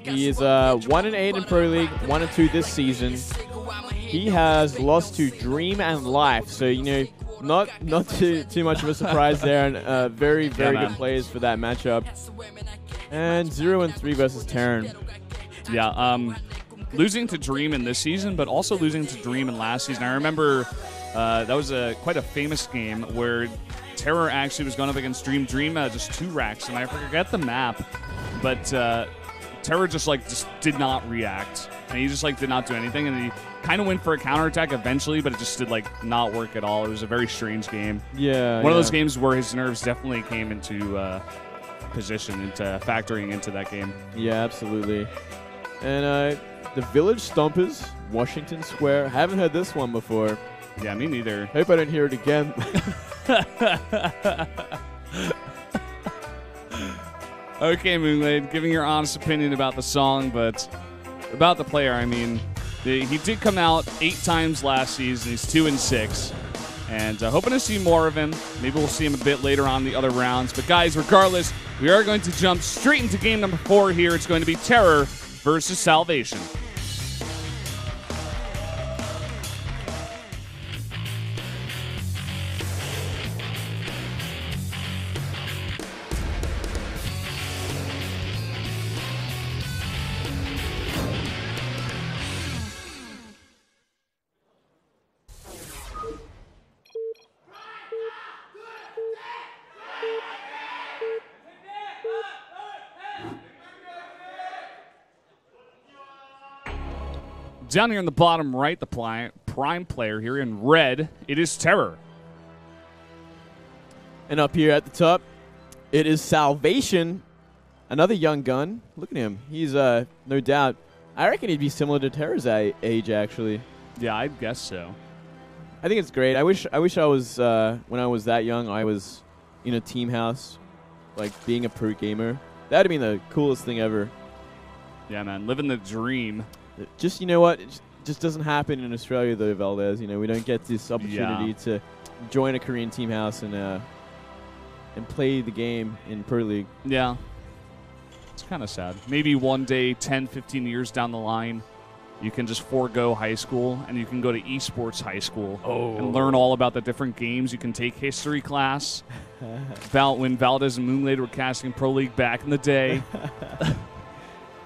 He is 1-8 in Pro League, 1-2 this season. He has lost to Dream and Life, so you know, not too much of a surprise there, and very good players for that matchup. And 0-3 versus Terran. Yeah, losing to Dream in this season, but also losing to Dream in last season. I remember that was quite a famous game where TerrOr actually was going up against Dream. Dream just 2 racks, and I forget the map, but TerrOr just did not react, and he just did not do anything, and he kind of went for a counterattack eventually, but it just did not work at all. It was a very strange game. Yeah, one of those games where his nerves definitely came into position, into factoring into that game. Yeah, absolutely. And the Village Stompers, Washington Square. Haven't heard this one before. Yeah, me neither. Hope I don't hear it again. Okay, Moonglade, giving your honest opinion about the song, but about the player, I mean, he did come out 8 times last season. He's 2-6, and hoping to see more of him. Maybe we'll see him a bit later on the other rounds. But guys, regardless, we are going to jump straight into game number 4 here. It's going to be TerrOr versus SalvatioN. Down here in the bottom right, the prime player here in red, it is TerrOr. And up here at the top, it is SalvatioN, another young gun. Look at him. He's, no doubt, I reckon he'd be similar to TerrOr's age, actually. Yeah, I guess so. I think it's great. I wish I was, when I was that young, I was in a team house, being a pro gamer. That would have been the coolest thing ever. Yeah, man, living the dream. Just, you know what, it just doesn't happen in Australia, though, Valdez. You know, we don't get this opportunity to join a Korean team house and play the game in Pro League. Yeah. It's kind of sad. Maybe one day, 10, 15 years down the line, you can just forego high school and you can go to esports high school and learn all about the different games. You can take history class. When Valdez and Moonglade were casting Pro League back in the day.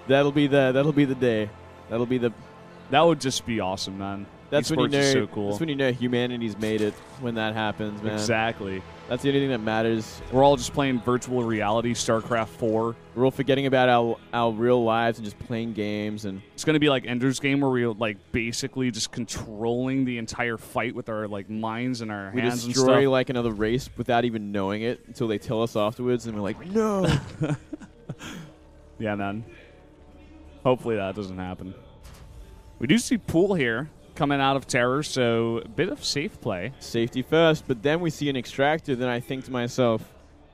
That'll be the day. That would just be awesome, man. That's when you know. Is so cool. That's when you know humanity's made it. When that happens, man. Exactly. That's the only thing that matters. We're all just playing virtual reality, Starcraft 4. We're all forgetting about our real lives and just playing games. And it's going to be like Ender's Game, where we're basically just controlling the entire fight with our minds and our hands and stuff. We destroy another race without even knowing it until they tell us afterwards, and we're like, no. Yeah, man. Hopefully that doesn't happen. We do see Pool here coming out of TerrOr, so a bit of safe play. Safety first, but then we see an extractor. Then I think to myself,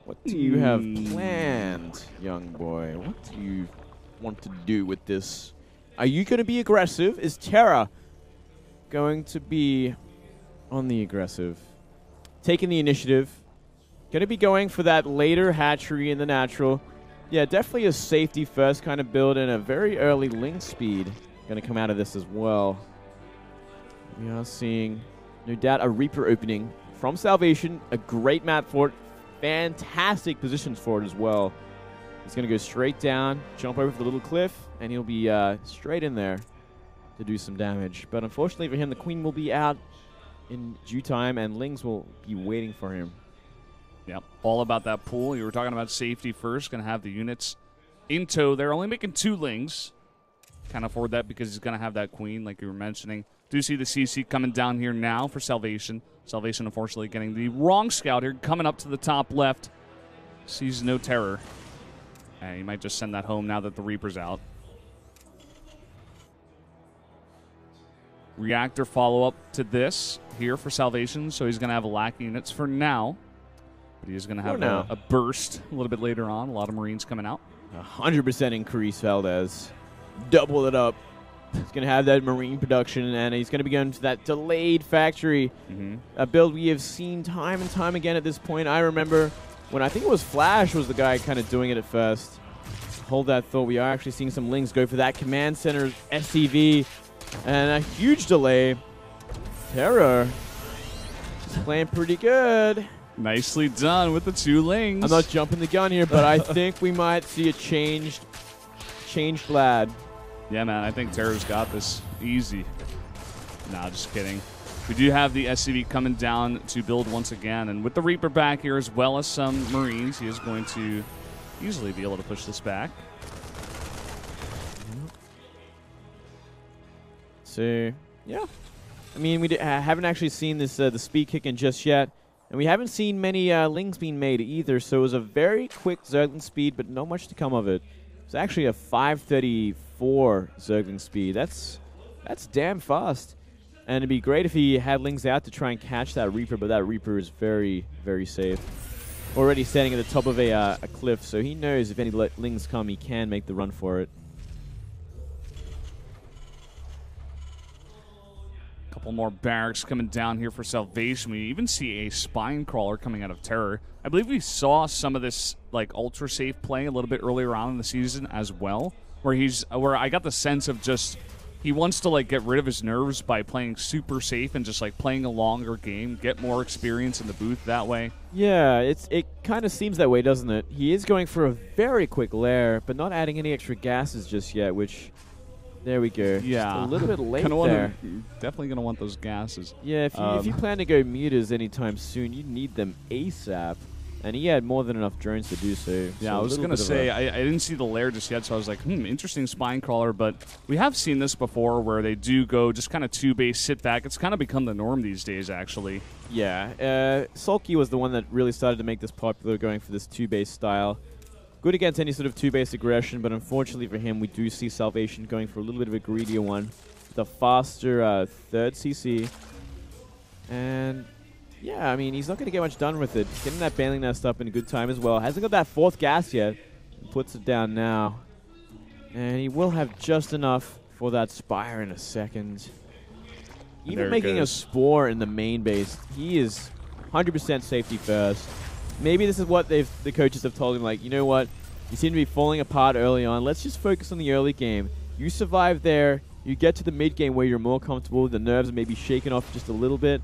what do you have planned, young boy? What do you want to do with this? Are you going to be aggressive? Is TerrOr going to be on the aggressive? Taking the initiative. Going to be going for that later hatchery in the natural. Yeah, definitely a safety first kind of build and a very early link speed going to come out of this as well. We are seeing, no doubt, a Reaper opening from SalvatioN. A great map for it. Fantastic positions for it as well. He's going to go straight down, jump over the little cliff, and he'll be straight in there to do some damage. But unfortunately for him, the Queen will be out in due time, and Lings will be waiting for him. Yep, all about that pool. You were talking about safety first. Going to have the units in tow. They're only making 2 Lings. Can't afford that because he's going to have that Queen, like you were mentioning. Do see the CC coming down here now for SalvatioN. SalvatioN, unfortunately, getting the wrong scout here. Coming up to the top left. Sees no TerrOr. And he might just send that home now that the Reaper's out. Reactor follow-up to this here for SalvatioN. So he's going to have lack units for now. But he is going to have a burst a little bit later on. A lot of Marines coming out. 100% increase, Valdez. Double it up. He's going to have that Marine production, and he's going to be going to that delayed factory. A build we have seen time and time again at this point. I remember when I think it was Flash was the guy kind of doing it at first. hold that thought. We are actually seeing some Lings go for that command center SCV. And a huge delay. TerrOr is playing pretty good. Nicely done with the 2 Lings. I'm not jumping the gun here, but I think we might see a changed lad. Yeah, man, I think TerrOr's got this easy. Nah, just kidding. We do have the SCV coming down to build once again, and with the Reaper back here as well as some Marines, he is going to easily be able to push this back. So, yeah. I mean, we haven't actually seen this the speed kicking just yet, and we haven't seen many Lings being made either, so it was a very quick Zergling speed, but not much to come of it. It's actually a 534 Zergling speed. That's damn fast. And it'd be great if he had Lings out to try and catch that Reaper, but that Reaper is very, very safe. Already standing at the top of a cliff, so he knows if any Lings come, he can make the run for it. Couple more barracks coming down here for SalvatioN. We even see a spine crawler coming out of TerrOr. I believe we saw some of this like ultra safe play a little bit earlier on in the season as well, where I got the sense of just he wants to like get rid of his nerves by playing super safe and just like playing a longer game, get more experience in the booth that way. Yeah, it kind of seems that way, doesn't it? He is going for a very quick lair, but not adding any extra gases just yet, which... There we go. Yeah. Just a little bit late there. Definitely going to want those gases. Yeah, if you plan to go mutas anytime soon, you need them ASAP. And he had more than enough drones to do so. Yeah, I was going to say, I didn't see the lair just yet, so I was like, interesting spine crawler. But we have seen this before where they do go just kind of 2-base sit back. It's kind of become the norm these days, actually. Yeah. Sulky was the one that really started to make this popular, going for this 2-base style. Good against any sort of 2-base aggression, but unfortunately for him, we do see SalvatioN going for a little bit of a greedier one. The faster 3rd CC. And... yeah, I mean, he's not going to get much done with it. Getting that Baneling Nest up in a good time as well. Hasn't got that 4th gas yet. Puts it down now. And he will have just enough for that Spire in a second. Even making a Spore in the main base, he is 100% safety first. Maybe this is what the coaches have told him, like, you know what? You seem to be falling apart early on. Let's just focus on the early game. You survive there. You get to the mid game where you're more comfortable. The nerves are maybe shaken off just a little bit.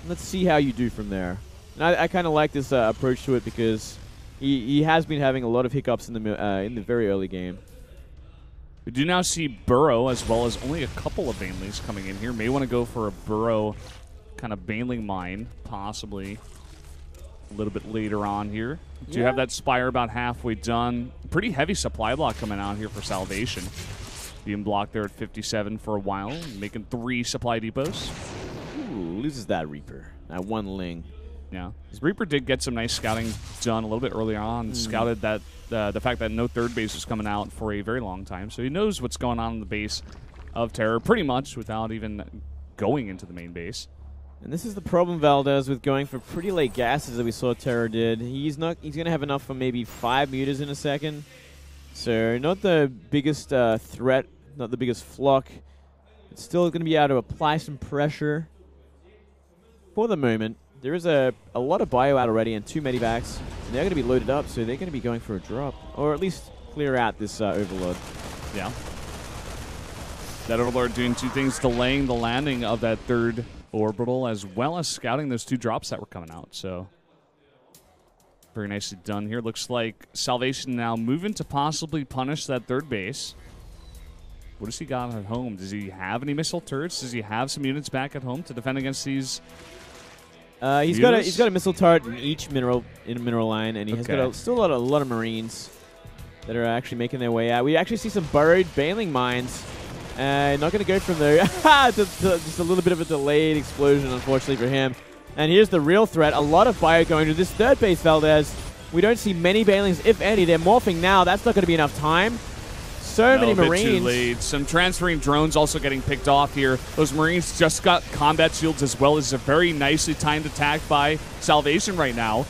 Let's see how you do from there. And I kind of like this approach to it because he has been having a lot of hiccups in the very early game. We do now see Burrow as well as only a couple of Banelings coming in here. May want to go for a Burrow kind of Baneling mine, possibly a little bit later on here. Do you have that Spire about halfway done? Pretty heavy supply block coming out here for SalvatioN. Being blocked there at 57 for a while, making 3 supply depots. Ooh, loses that Reaper. That 1 Ling. Yeah. His Reaper did get some nice scouting done a little bit earlier on. Scouted that the fact that no 3rd base was coming out for a very long time. So he knows what's going on in the base of TerrOr pretty much without even going into the main base. And this is the problem, Valdez, with going for pretty late gases that we saw TerrOr did. He's going to have enough for maybe 5 mutas in a second. So not the biggest threat, not the biggest flock. It's still going to be able to apply some pressure. For the moment, there is a lot of bio out already and 2 medivacs. And they're going to be loaded up, so they're going to be going for a drop. Or at least clear out this Overlord. Yeah. That Overlord doing 2 things, delaying the landing of that 3rd orbital, as well as scouting those 2 drops that were coming out. So, very nicely done here. Looks like SalvatioN now moving to possibly punish that 3rd base. What does he got at home? Does he have any missile turrets? Does he have some units back at home to defend against these? He's got a missile turret in each mineral line, and he has got still a lot of Marines that are actually making their way out. We actually see some burrowed Baneling mines. Not going to go from there. Just a little bit of a delayed explosion, unfortunately for him. And here's the real threat. A lot of bio going to this 3rd base, Valdez. We don't see many Banelings, if any. They're morphing now. That's not going to be enough time. So many Marines. Too late. Some transferring drones also getting picked off here. Those Marines just got combat shields as well as a very nicely timed attack by SalvatioN right now.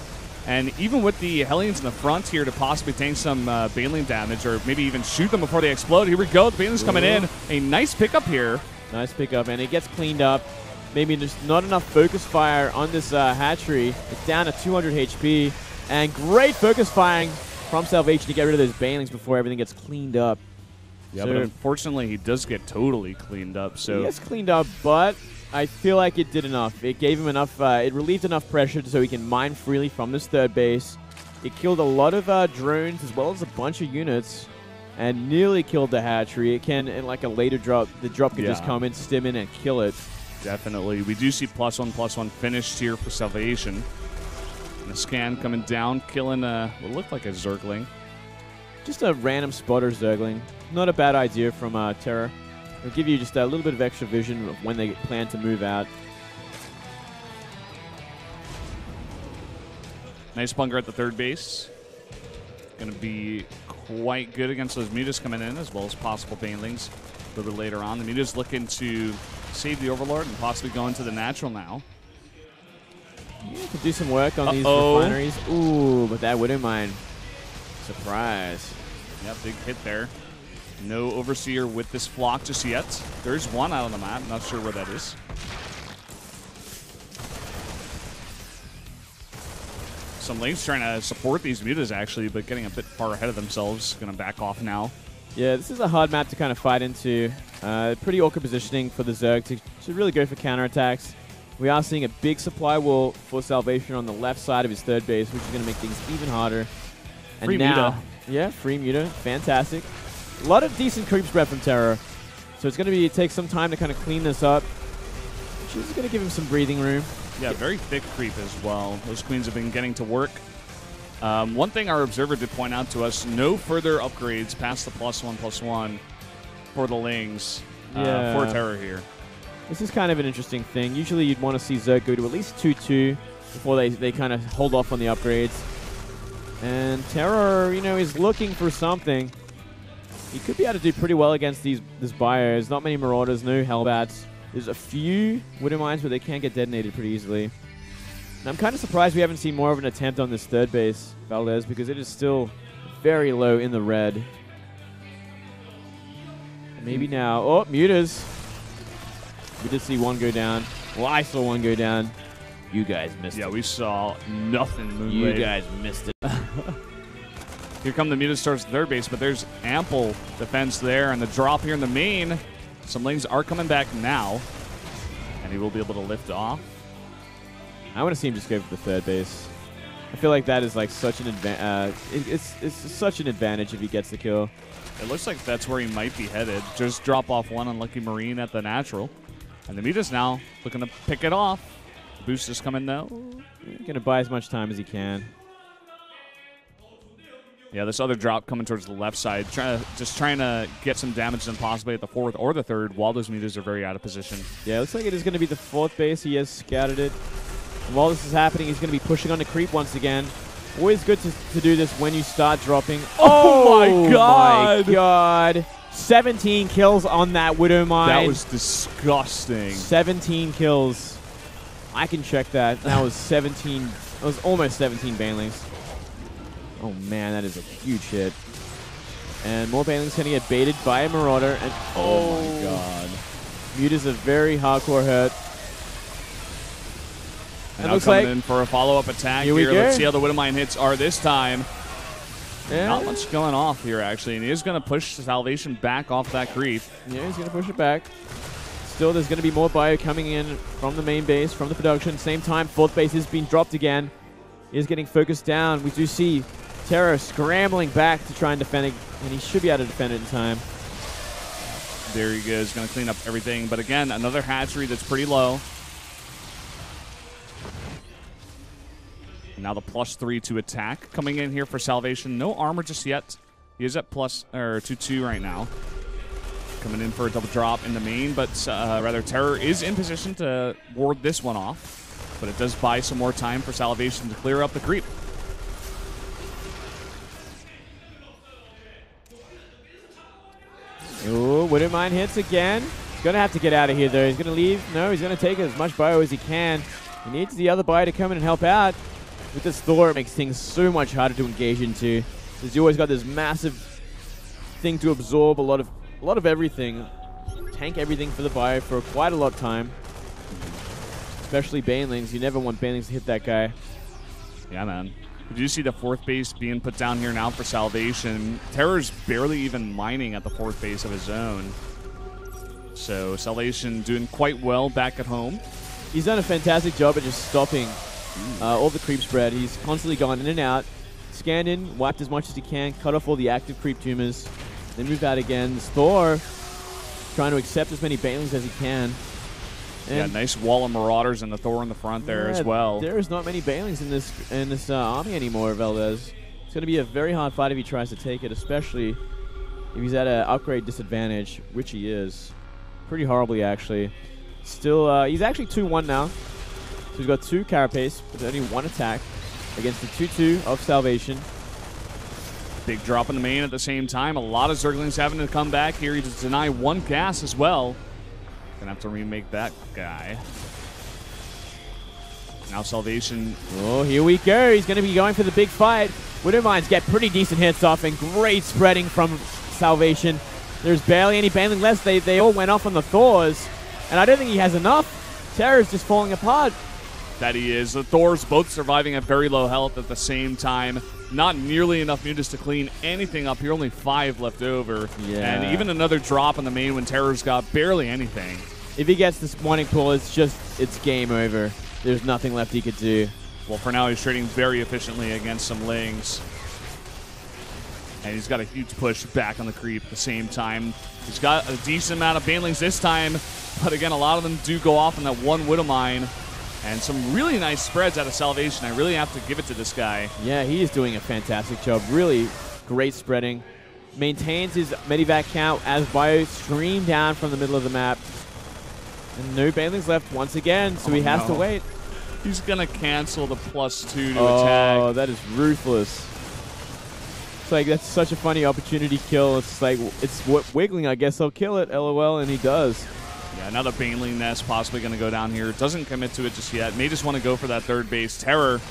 And even with the Hellions in the front here to possibly tank some Baneling damage or maybe even shoot them before they explode. Here we go. The Baneling's coming in. A nice pickup here. Nice pickup, and it gets cleaned up. Maybe just not enough focus fire on this hatchery. It's down to 200 HP. And great focus firing from Salvation to get rid of those banelings before everything gets cleaned up. Yeah, but unfortunately, he does get totally cleaned up. So he gets cleaned up, but I feel like it did enough. It gave him enough, it relieved enough pressure so he can mine freely from this third base. It killed a lot of drones as well as a bunch of units and nearly killed the hatchery. It can, in like a later drop, the drop could just come in, stim in, and kill it. Definitely. We do see +1/+1 finished here for Salvation. And a scan coming down, killing what looked like a Zergling. Just a random spotter Zergling. Not a bad idea from TerrOr. It'll give you just a little bit of extra vision of when they plan to move out. Nice bunker at the third base. Going to be quite good against those mutas coming in, as well as possible banelings a little bit later on. The mutas looking to save the Overlord and possibly go into the natural now. Yeah, could do some work on these refineries. Ooh, but that Widow Mine. Surprise. Yeah, big hit there. No Overseer with this flock just yet. There's one out on the map. Not sure where that is. Some lanes trying to support these mutas, actually, but getting a bit far ahead of themselves. Going to back off now. Yeah, this is a hard map to kind of fight into. Pretty awkward positioning for the Zerg to really go for counterattacks. We are seeing a big supply wall for Salvation on the left side of his third base, which is going to make things even harder. And free now, muta. Yeah, free muta. Fantastic. A lot of decent creep spread from TerrOr. So it's going to take some time to kind of clean this up. Which is going to give him some breathing room. Yeah, very thick creep as well. Those queens have been getting to work. One thing our observer did point out to us, no further upgrades past the +1/+1 for the Lings for TerrOr here. This is kind of an interesting thing. Usually you'd want to see Zerg go to at least 2-2 before they kind of hold off on the upgrades. And TerrOr, is looking for something. He could be able to do pretty well against this bio. There's not many Marauders, no Hellbats. There's a few Widow Mines, but they can't get detonated pretty easily. And I'm kind of surprised we haven't seen more of an attempt on this third base, Valdez, because it is still very low in the red. Maybe now. Oh, mutas. We did see one go down. Well, I saw one go down. You guys missed it. Yeah, we saw nothing move. You guys missed it. Here come the mutas towards the third base, but there's ample defense there. And the drop here in the main. Some lanes are coming back now. And he will be able to lift off. I want to see him just go for the third base. I feel like that is like such an advantage. It's such an advantage if he gets the kill. It looks like that's where he might be headed. Just drop off one Unlucky Marine at the natural. And the mutas now looking to pick it off. Boost is coming though. Going to buy as much time as he can. Yeah, this other drop coming towards the left side. Just trying to get some damage done possibly at the fourth or the third while those mutas are very out of position. Yeah, it looks like it is going to be the fourth base. He has scouted it. And while this is happening, he's going to be pushing on the creep once again. Always good to do this when you start dropping. Oh my god! My god. 17 kills on that Widow Mine. That was disgusting. 17 kills. I can check that. That was 17. That was almost 17 banelings. Oh man, that is a huge hit. And more banelings going to get baited by a Marauder. And oh my god. Muta's a very hardcore hurt. And now coming in for a follow-up attack here. Let's see how the Widow Mine hits are this time. Yeah. Not much going off here, actually. And he is going to push Salvation back off that creep. Yeah, he's going to push it back. Still, there's going to be more bio coming in from the main base, from the production. Same time, fourth base is being dropped again. He is getting focused down. We do see TerrOr scrambling back to try and defend it, and he should be able to defend it in time. There he goes. Going to clean up everything. But again, another hatchery that's pretty low. Now the +3 to attack coming in here for Salvation. No armor just yet. He is at +2/2 right now. Coming in for a double drop in the main, but rather TerrOr is in position to ward this one off. But it does buy some more time for Salvation to clear up the creep. Ooh, Widow Mine hits again. He's going to have to get out of here, though. He's going to leave. No, he's going to take as much bio as he can. He needs the other bio to come in and help out. With this Thor, it makes things so much harder to engage into. Because you always got this massive thing to absorb a lot of everything. Tank everything for the bio for quite a lot of time. Especially banelings. You never want banelings to hit that guy. Yeah, man. We do see the 4th base being put down here now for SalvatioN. TerrOr's barely even mining at the 4th base of his own. So SalvatioN doing quite well back at home. He's done a fantastic job at just stopping all the creep spread. He's constantly gone in and out, scanned in, wiped as much as he can, cut off all the active creep tumors, then move out again. Thor trying to accept as many banelings as he can. And yeah, nice wall of Marauders and the Thor in the front there as well. There is not many banelings in this army anymore, Valdez. It's going to be a very hard fight if he tries to take it, especially if he's at an upgrade disadvantage, which he is. Pretty horribly, actually. Still, he's actually 2-1 now. So he's got 2 Carapace, but only 1 attack against the 2-2 of SalvatioN. Big drop in the main at the same time. A lot of Zerglings having to come back here. He just deny 1 gas as well. Gonna have to remake that guy. Now SalvatioN. Oh, here we go. He's going to be going for the big fight. Widowmines get pretty decent hits off and great spreading from SalvatioN. There's barely any baneling left. They all went off on the Thors, and I don't think he has enough. TerrOr's just falling apart. That he is. The Thors both surviving at very low health at the same time. Not nearly enough mutas to clean anything up here. Only 5 left over. Yeah. And even another drop in the main when TerrOr's got barely anything. If he gets this morning pool, it's game over. There's nothing left he could do. Well, for now, he's trading very efficiently against some Lings. And he's got a huge push back on the creep at the same time. He's got a decent amount of banelings this time. But again, a lot of them do go off in that 1 Widowmine. And some really nice spreads out of SalvatioN. I really have to give it to this guy. Yeah, he is doing a fantastic job. Really great spreading. Maintains his Medivac count as Bio stream down from the middle of the map. And no banelings left once again, so he has to wait. He's going to cancel the +2 to attack. Oh, that is ruthless. It's like, that's such a funny opportunity kill. It's like, it's wiggling. I guess I'll kill it, LOL, and he does. Yeah, another Baneling Nest possibly going to go down here. Doesn't commit to it just yet. May just want to go for that 3rd base. TerrOr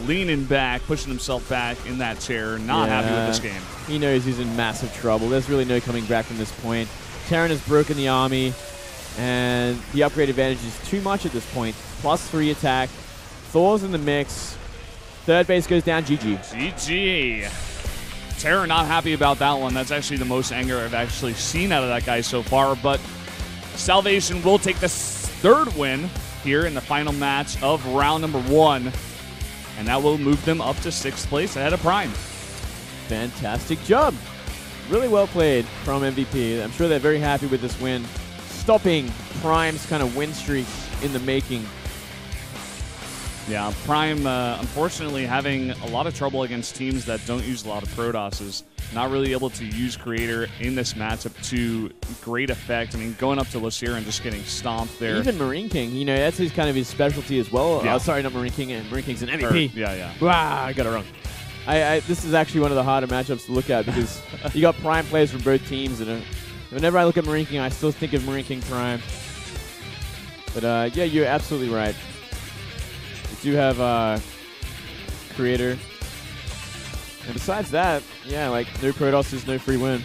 leaning back, pushing himself back in that chair. Not happy with this game. He knows he's in massive trouble. There's really no coming back from this point. Terran has broken the army, and the upgrade advantage is too much at this point. +3 attack. Thor's in the mix. 3rd base goes down. GG. GG. TerrOr not happy about that one. That's actually the most anger I've actually seen out of that guy so far, but SalvatioN will take the 3rd win here in the final match of round number 1. And that will move them up to 6th place ahead of Prime. Fantastic job. Really well played from MVP. I'm sure they're very happy with this win. Stopping Prime's kind of win streak in the making. Yeah, Prime, unfortunately, having a lot of trouble against teams that don't use a lot of Protosses. Not really able to use Creator in this matchup to great effect. I mean, going up to Lucira and just getting stomped there. Even Marine King, you know, that's kind of his specialty as well. Yeah. Sorry, not Marine King. Marine King's an MVP. Yeah. Wow, I got it wrong. This is actually one of the harder matchups to look at because you got Prime players from both teams, and whenever I look at Marine King, I still think of Marine King Prime. But yeah, you're absolutely right. We do have Creator. And besides that, yeah, like no Protosses, no free win.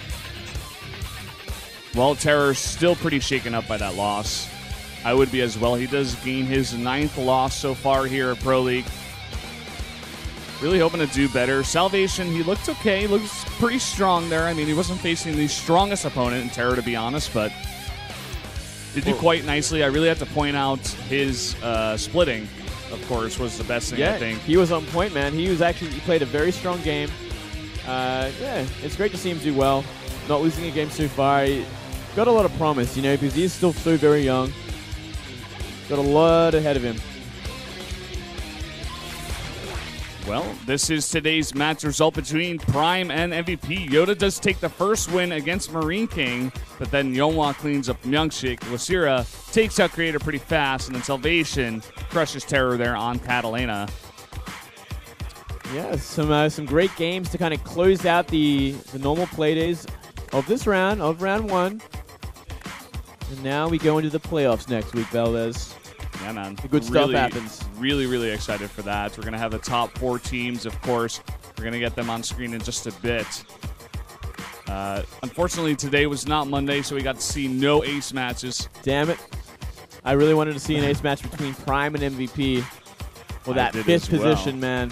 Well, TerrOr's still pretty shaken up by that loss. I would be as well. He does gain his 9th loss so far here at Pro League. Really hoping to do better. SalvatioN, he looked okay. Looks pretty strong there. I mean, he wasn't facing the strongest opponent in TerrOr, to be honest, but did do quite nicely. I really have to point out his splitting, of course, was the best thing, I think. He was on point, man. He played a very strong game. Yeah, it's great to see him do well. Not losing a game so far. He got a lot of promise, you know, because he's still so very young. Got a lot ahead of him. Well, this is today's match result between Prime and MVP. Yoda does take the first win against Marine King, but then Yonhwa cleans up Myungshik. Lucira takes out Creator pretty fast, and then SalvatioN crushes TerrOr there on Catallena. Yeah, some great games to kind of close out the normal play days of this round, of round 1. And now we go into the playoffs next week, Valdez. Yeah, man. The good stuff happens. Really excited for that. We're going to have the top 4 teams, of course. We're going to get them on screen in just a bit. Unfortunately, today was not Monday, so we got to see no ace matches. Damn it. I really wanted to see an ace match between Prime and MVP for that 5th position, man.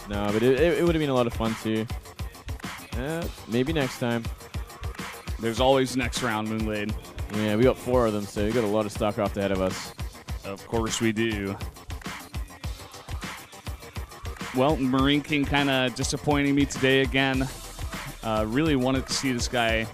No, but it would have been a lot of fun too. Maybe next time. There's always next round, Moonblade. Yeah, we got 4 of them, so we got a lot of StarCraft ahead of us. Of course we do. Well, Marine King kind of disappointing me today again. Really wanted to see this guy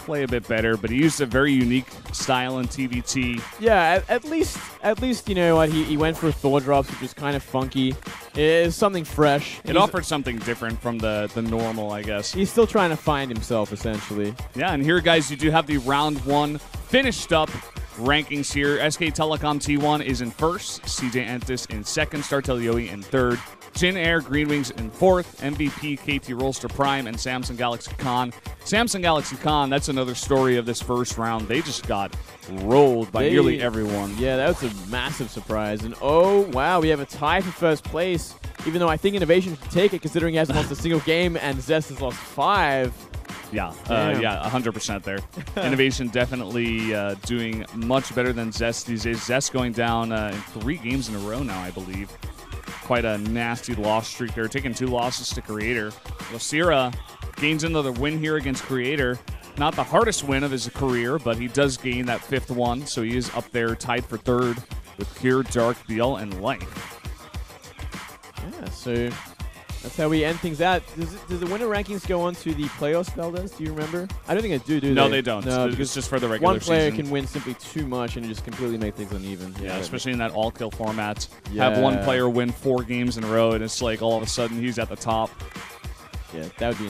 play a bit better, but he used a very unique style in TVT. Yeah, at least you know what, he went for Thor drops, which was kind of funky. It's something fresh. It offered something different from the normal, I guess. He's still trying to find himself, essentially. Yeah, and here, guys, you do have the round 1 finished up rankings here. SK Telecom T1 is in first, CJ Entis in second, StarTale-yoe in third, Jin Air Green Wings in fourth, MVP KT Rolster Prime, and Samsung Galaxy Khan. Samsung Galaxy Khan, that's another story of this first round. They just got rolled by nearly everyone. Yeah, that was a massive surprise. And oh, wow, we have a tie for first place, even though I think Innovation should take it, considering he hasn't lost a single game and Zest has lost 5. Yeah, yeah, 100% there. Innovation definitely doing much better than Zest these days. Zest going down in 3 games in a row now, I believe. Quite a nasty loss streak there, taking 2 losses to Creator. Losira gains another win here against Creator. Not the hardest win of his career, but he does gain that 5th one, so he is up there tied for 3rd with Cure, Dark, Beal, and Life. Yeah, so that's how we end things out. Does the winner rankings go on to the playoffs, Valdez? Do you remember? I don't think they do No, they? they don't. No, it's just for the regular season. One player can win simply too much and just completely make things uneven. Yeah, especially in that all-kill format. Yeah. Have one player win 4 games in a row, and it's like all of a sudden he's at the top. Yeah, that would be